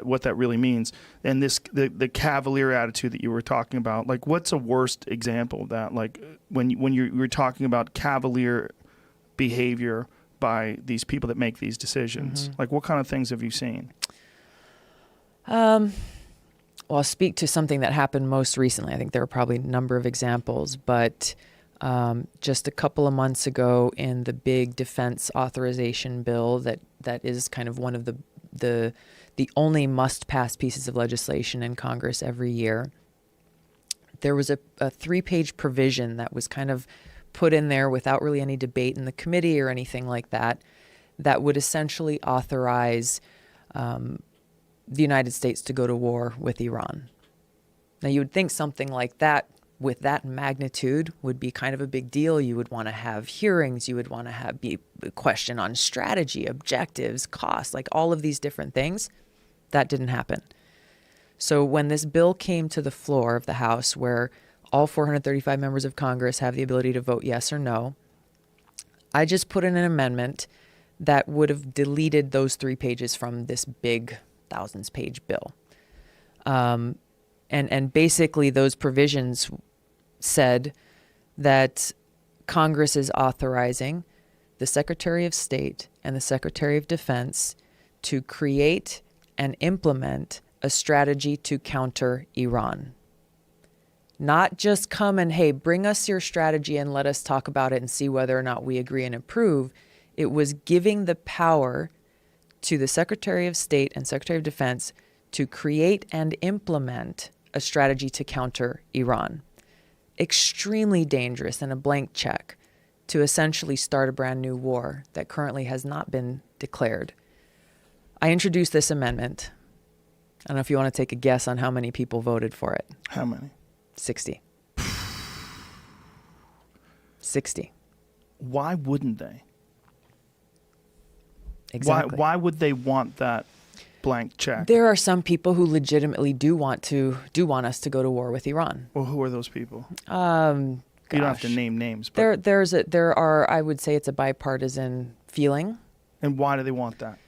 what that really means. And the cavalier attitude that you were talking about, like what's a worst example of that? Like when you're talking about cavalier behavior by these people that make these decisions, like what kind of things have you seen? Well, I'll speak to something that happened most recently. I think there are probably a number of examples, but just a couple of months ago in the big defense authorization bill that is kind of one of the only must-pass pieces of legislation in Congress every year, there was a 3-page provision that was kind of put in there without really any debate in the committee or anything like that, that would essentially authorize the United States to go to war with Iran. Now, you would think something like that with that magnitude would be kind of a big deal. You would want to have hearings. You would want to be a question on strategy, objectives, costs, like all of these different things. That didn't happen. So when this bill came to the floor of the House, where all 435 members of Congress have the ability to vote yes or no, I just put in an amendment that would have deleted those 3 pages from this big thousands-page bill. And basically those provisions said that Congress is authorizing the Secretary of State and the Secretary of Defense to create and implement a strategy to counter Iran. Not just come and, hey, bring us your strategy and let us talk about it and see whether or not we agree and approve. It was giving the power to the Secretary of State and Secretary of Defense to create and implement a strategy to counter Iran. Extremely dangerous and a blank check to essentially start a brand new war that currently has not been declared. I introduced this amendment. I don't know if you want to take a guess on how many people voted for it. How many? 60. 60. Why wouldn't they? Exactly. Why would they want that blank check? There are some people who legitimately do want us to go to war with Iran. Well, who are those people? You don't have to name names. But There are. I would say it's a bipartisan feeling. And why do they want that?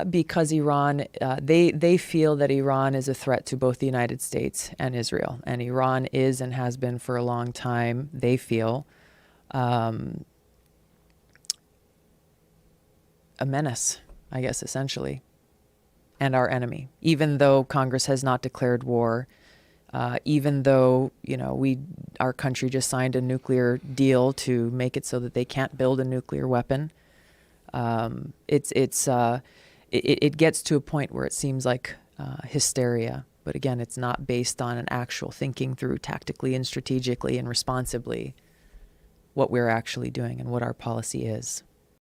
Because Iran, they feel that Iran is a threat to both the United States and Israel, and Iran is and has been for a long time. They feel a menace, I guess, essentially, and our enemy. Even though Congress has not declared war, even though our country just signed a nuclear deal to make it so that they can't build a nuclear weapon, it gets to a point where it seems like hysteria. But again, it's not based on an actual thinking through tactically and strategically and responsibly what we're actually doing and what our policy is.